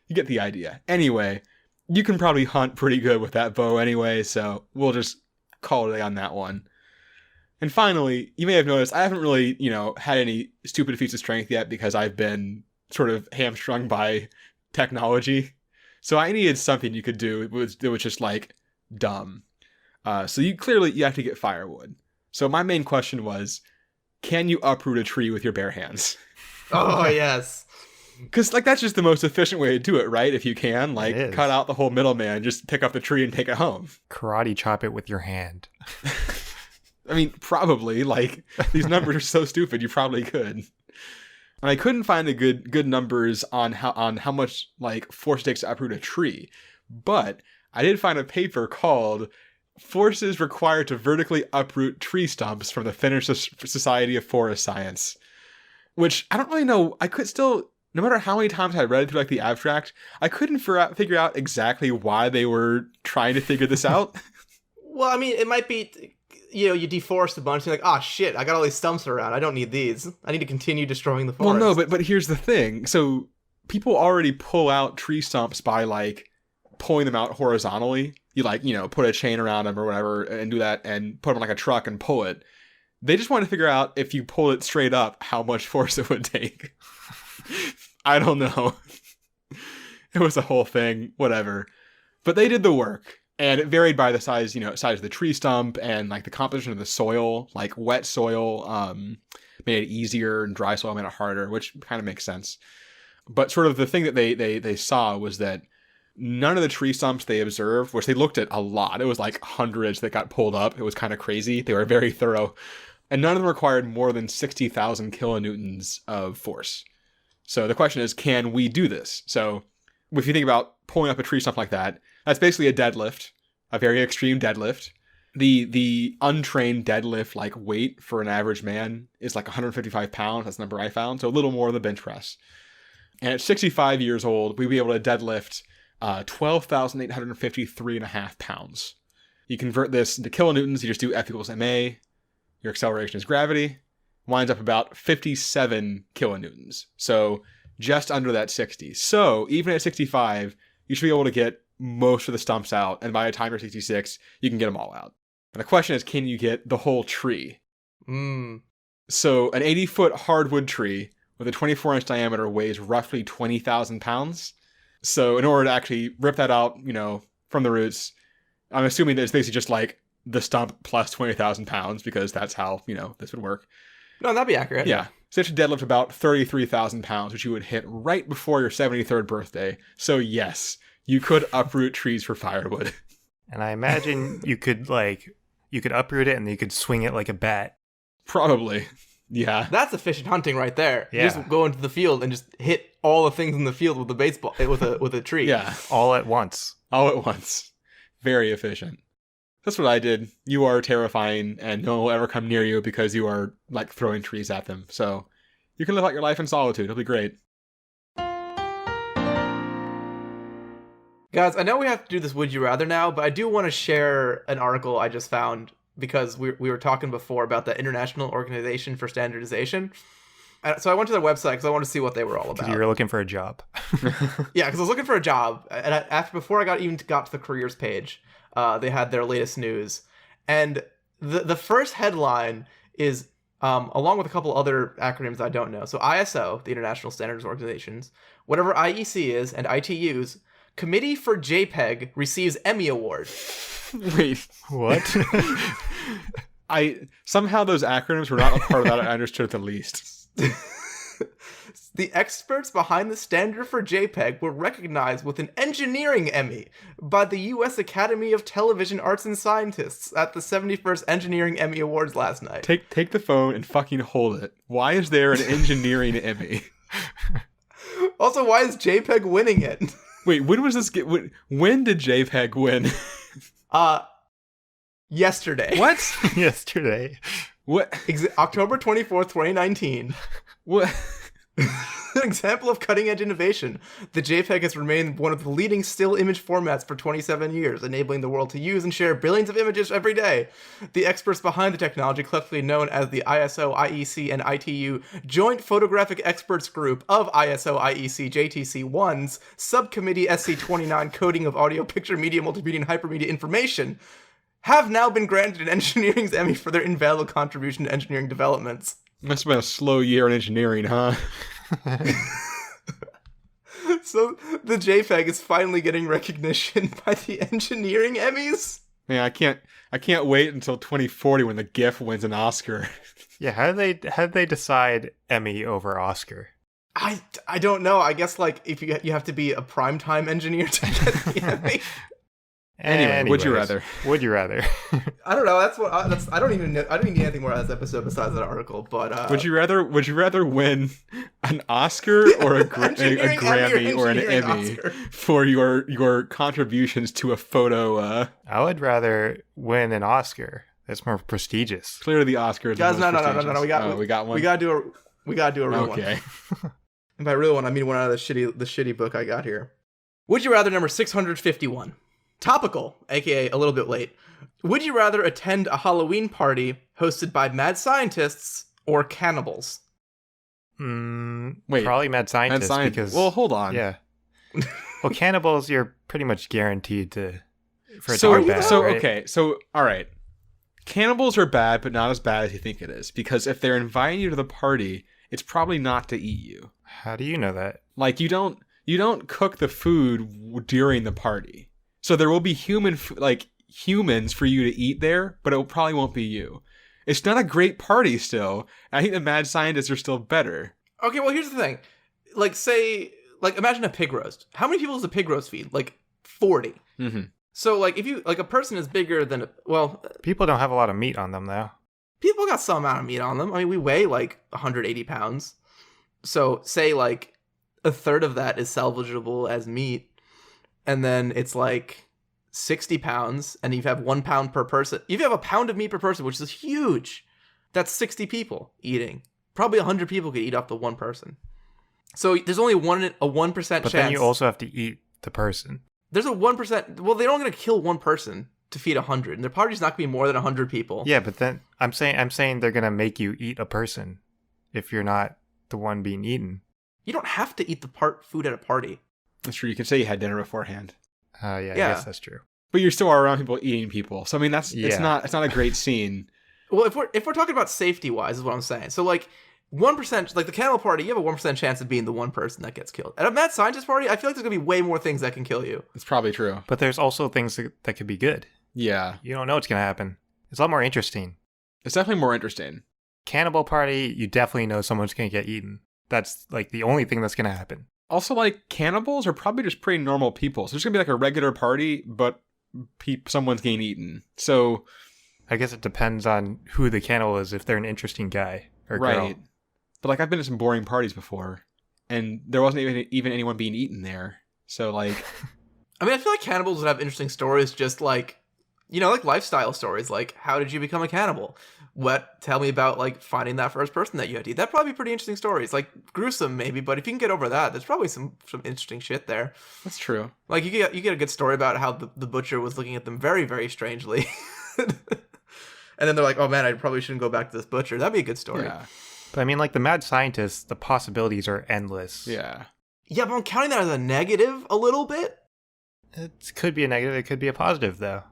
You get the idea. Anyway, you can probably hunt pretty good with that bow anyway, so we'll just call it a day on that one. And finally, you may have noticed I haven't really, had any stupid feats of strength yet because I've been sort of hamstrung by technology. So I needed something you could do that was just like dumb. So you have to get firewood. So my main question was, can you uproot a tree with your bare hands? Oh, yes. Because that's just the most efficient way to do it, right? If you can, cut out the whole middleman, just pick up the tree and take it home. Karate chop it with your hand. I mean, probably. These numbers are so stupid, you probably could. And I couldn't find the good numbers on how much force it takes to uproot a tree, but I did find a paper called "Forces Required to Vertically Uproot Tree Stumps" from the Finnish Society of Forest Science, which I don't really know. I could still, no matter how many times I read it through the abstract, I couldn't figure out exactly why they were trying to figure this out. Well, I mean, it might be, you deforest a bunch and you're like, oh shit, I got all these stumps around. I don't need these. I need to continue destroying the forest. Well, no, but here's the thing. So people already pull out tree stumps by pulling them out horizontally. You put a chain around them or whatever and do that and put them on a truck and pull it. They just want to figure out if you pull it straight up, how much force it would take. I don't know. It was a whole thing, whatever. But they did the work. And it varied by the size, size of the tree stump and the composition of the soil. Wet soil made it easier and dry soil made it harder, which kind of makes sense. But sort of the thing that they saw was that none of the tree stumps they observed, which they looked at a lot, it was hundreds that got pulled up. It was kind of crazy. They were very thorough. And none of them required more than 60,000 kilonewtons of force. So the question is, can we do this? So if you think about pulling up a tree stump like that, that's basically a deadlift, a very extreme deadlift. The untrained deadlift weight for an average man is 155 pounds. That's the number I found. So a little more than the bench press. And at 65 years old, we'd be able to deadlift 12,853.5 pounds. You convert this into kilonewtons, you just do F equals ma. Your acceleration is gravity. Winds up about 57 kilonewtons. So just under that 60. So even at 65, you should be able to get most of the stumps out. And by the time you're 66, you can get them all out. And the question is, can you get the whole tree? So an 80-foot hardwood tree with a 24-inch diameter weighs roughly 20,000 pounds. So in order to actually rip that out, from the roots, I'm assuming that it's basically just the stump plus 20,000 pounds because that's how, this would work. No, that'd be accurate. Yeah. So you have to deadlift about 33,000 pounds, which you would hit right before your 73rd birthday. So yes, you could uproot trees for firewood. And I imagine you could uproot it and you could swing it like a bat. Probably. Yeah. That's efficient hunting right there. Yeah. You just go into the field and just hit all the things in the field with a baseball with a tree. Yeah. All at once. All at once. Very efficient. That's what I did. You are terrifying and no one will ever come near you because you are throwing trees at them. So you can live out your life in solitude. It'll be great. Guys, I know we have to do this Would You Rather now, but I do want to share an article I just found because we were talking before about the International Organization for Standardization. So I went to their website because I wanted to see what they were all about. You were looking for a job. Yeah, because I was looking for a job, and before I even got to the careers page, they had their latest news, and the first headline is along with a couple other acronyms I don't know. So ISO, the International Standards Organizations, whatever IEC is, and ITUs. Committee for JPEG receives Emmy Award. Wait, What? somehow those acronyms were not a part of that I understood at the least. The experts behind the standard for JPEG were recognized with an engineering Emmy by the U.S. Academy of Television Arts and Scientists at the 71st Engineering Emmy Awards last night. Take the phone and fucking hold it. Why is there an engineering Emmy? Also, why is JPEG winning it? Wait, when was this? When did JPEG win? Yesterday. What? Yesterday. What? October 24th, 2019. What? An example of cutting-edge innovation. The JPEG has remained one of the leading still image formats for 27 years, enabling the world to use and share billions of images every day. The experts behind the technology, collectively known as the ISO, IEC, and ITU Joint Photographic Experts Group of ISO, IEC, JTC1's Subcommittee SC29 Coding of Audio, Picture, Media, Multimedia, and Hypermedia Information, have now been granted an engineering's Emmy for their invaluable contribution to engineering developments. Must have been a slow year in engineering, huh? So the JPEG is finally getting recognition by the engineering Emmys? Man, I can't wait until 2040 when the GIF wins an Oscar. Yeah, how did they decide Emmy over Oscar? I don't know. I guess like if you have to be a primetime engineer to get the Emmy. Anyway, would you rather? Would you rather? I don't know. I don't even need anything more out of this episode besides that article. But would you rather win an Oscar or a Grammy or an Emmy Oscar for your contributions to a photo? I would rather win an Oscar. That's more prestigious. Clearly, the Oscar is guys, the most no. prestigious. We got one. We gotta do a real one. Okay. And by real one, I mean one out of the shitty book I got here. Would you rather number 651? Topical, aka a little bit late. Would you rather attend a Halloween party hosted by mad scientists or cannibals? Wait, probably mad scientists. Because, well, hold on. Yeah. Well, cannibals, you're pretty much guaranteed for it to be bad, right? Okay, so all right. Cannibals are bad, but not as bad as you think it is. Because if they're inviting you to the party, it's probably not to eat you. How do you know that? Like you don't cook the food during the party. So there will be humans for you to eat there, but it probably won't be you. It's not a great party still. I think the mad scientists are still better. Okay, well here's the thing. Imagine a pig roast. How many people does a pig roast feed? 40. Mm-hmm. So if you a person is bigger than people don't have a lot of meat on them though. People got some amount of meat on them. I mean, we weigh 180 pounds. So say a third of that is salvageable as meat. And then it's 60 pounds, and you have 1 pound per person. If you have a pound of meat per person, which is huge, that's 60 people eating. Probably 100 people could eat up to one person. So there's only a 1% chance. But then you also have to eat the person. There's a 1%. Well, they're only going to kill one person to feed 100, and their party's not going to be more than 100 people. Yeah, but then I'm saying they're going to make you eat a person if you're not the one being eaten. You don't have to eat the food at a party. That's true. You can say you had dinner beforehand. Yeah, I guess that's true. But you're still around people eating people. So I mean, it's not a great scene. Well, if we're talking about safety wise, is what I'm saying. So 1%, the cannibal party, you have a 1% chance of being the one person that gets killed. At a mad scientist party, I feel like there's gonna be way more things that can kill you. It's probably true. But there's also things that could be good. Yeah. You don't know what's gonna happen. It's a lot more interesting. It's definitely more interesting. Cannibal party, you definitely know someone's gonna get eaten. That's the only thing that's gonna happen. Also, cannibals are probably just pretty normal people. So there's going to be a regular party, but someone's getting eaten. So I guess it depends on who the cannibal is, if they're an interesting guy or girl. Right. But I've been to some boring parties before, and there wasn't even anyone being eaten there. So I mean, I feel like cannibals would have interesting stories just like lifestyle stories, like how did you become a cannibal? Tell me about like finding that first person that you had to eat. That'd probably be pretty interesting stories. Like gruesome maybe, but if you can get over that, there's probably some interesting shit there. That's true. Like you get a good story about how the butcher was looking at them very, very strangely. And then they're like, oh man, I probably shouldn't go back to this butcher. That'd be a good story. Yeah. But I mean, like the mad scientists, the possibilities are endless. Yeah. Yeah, but I'm counting that as a negative a little bit. It could be a negative. It could be a positive, though.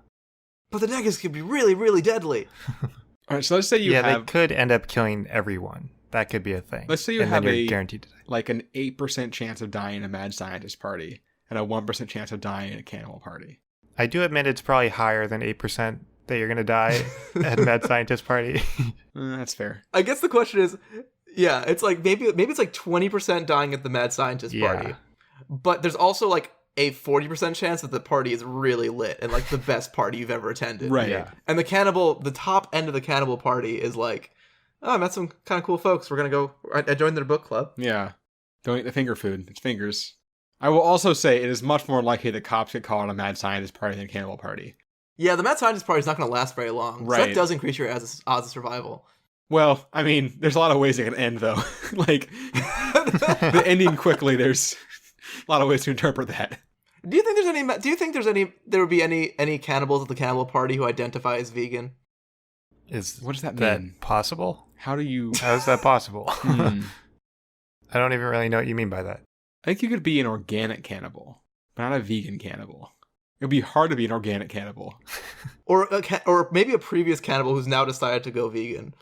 But the negatives could be really, really deadly. All right, so let's say you have... they could end up killing everyone. That could be a thing. Let's say you and have then you're guaranteed to die. like an 8% chance of dying in a mad scientist party and a 1% chance of dying in a cannibal party. I do admit it's probably higher than 8% that you're going to die at a mad scientist party. That's fair. I guess the question is, yeah, it's like maybe it's like 20% dying at the mad scientist party. But there's also like a 40% chance that the party is really lit and like the best party you've ever attended. Right. Yeah. And the top end of the cannibal party is like, oh, I met some kind of cool folks. We're going to go, I joined their book club. Yeah. Don't eat the finger food. It's fingers. I will also say it is much more likely that cops get caught on a mad scientist party than a cannibal party. Yeah, the mad scientist party is not going to last very long. Right. So that does increase your odds of survival. Well, I mean, there's a lot of ways it can end, though. Like, the ending quickly, there's a lot of ways to interpret that. Do you think there would be any cannibals at the cannibal party who identify as vegan? What does that that mean? possible? How is that possible? Hmm. I don't even really know what you mean by that. I think you could be an organic cannibal, but not a vegan cannibal. It would be hard to be an organic cannibal. Or maybe a previous cannibal who's now decided to go vegan.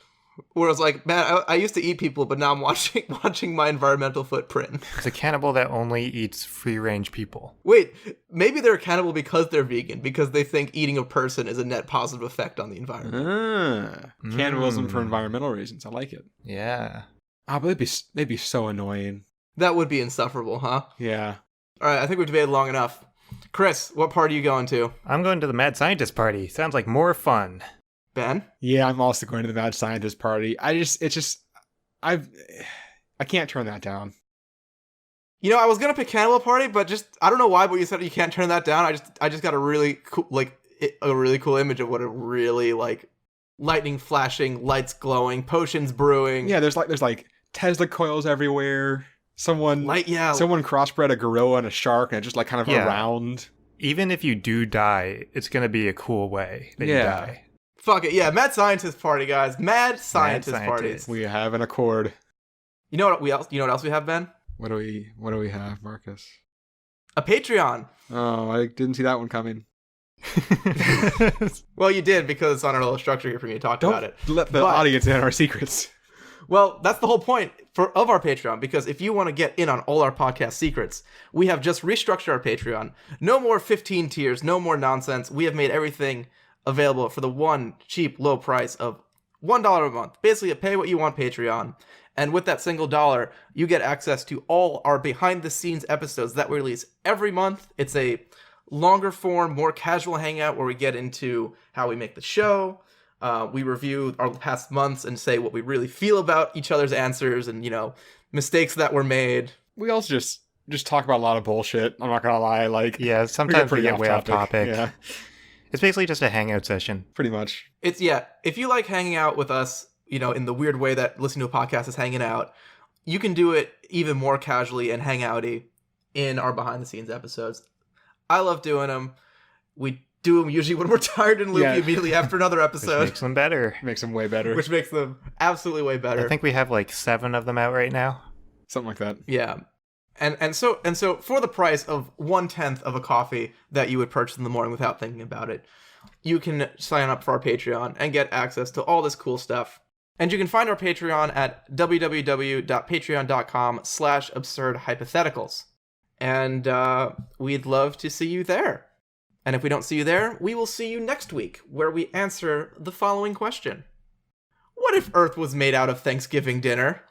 Whereas like, man, I used to eat people, but now I'm watching my environmental footprint. It's a cannibal that only eats free-range people. Wait, maybe they're a cannibal because they're vegan, because they think eating a person is a net positive effect on the environment. Cannibalism for environmental reasons. I like it. Yeah. Ah, but they'd be so annoying. That would be insufferable, huh? Yeah. All right, I think we've debated long enough. Chris, what party are you going to? I'm going to the mad scientist party. Sounds like more fun. Ben? Yeah, I'm also going to the mad scientist party. I can't turn that down. I was gonna pick cannibal party, but just I don't know why, but you said you can't turn that down. I just got a really cool image of what a really like lightning flashing, lights glowing, potions brewing. Yeah, there's like Tesla coils everywhere. Someone crossbred a gorilla and a shark, and it just like kind of around. Even if you do die, it's gonna be a cool way that you die. Fuck it, yeah, mad scientist party, guys. Mad scientist parties. We have an accord. You know what else we have, Ben? What do we have, Marcus? A Patreon. Oh, I didn't see that one coming. Well, you did because it's on our little structure here for me to talk about it. Let the audience in on our secrets. Well, that's the whole point of our Patreon, because if you want to get in on all our podcast secrets, we have just restructured our Patreon. No more 15 tiers, no more nonsense. We have made everything available for the one cheap, low price of $1 a month. Basically, pay what you want Patreon. And with that single dollar, you get access to all our behind-the-scenes episodes that we release every month. It's a longer form, more casual hangout where we get into how we make the show. We review our past months and say what we really feel about each other's answers and, mistakes that were made. We also just talk about a lot of bullshit. I'm not gonna lie. Like, yeah, sometimes we get way off topic. Yeah. It's basically just a hangout session. Pretty much. If you like hanging out with us, in the weird way that listening to a podcast is hanging out, you can do it even more casually and hangouty in our behind-the-scenes episodes. I love doing them. We do them usually when we're tired and loopy immediately after another episode. Which makes them better. Makes them way better. Which makes them absolutely way better. I think we have like 7 of them out right now. Something like that. Yeah. And so for the price of 1/10 of a coffee that you would purchase in the morning without thinking about it, you can sign up for our Patreon and get access to all this cool stuff. And you can find our Patreon at www.patreon.com/absurdhypotheticals. And we'd love to see you there. And if we don't see you there, we will see you next week, where we answer the following question. What if Earth was made out of Thanksgiving dinner?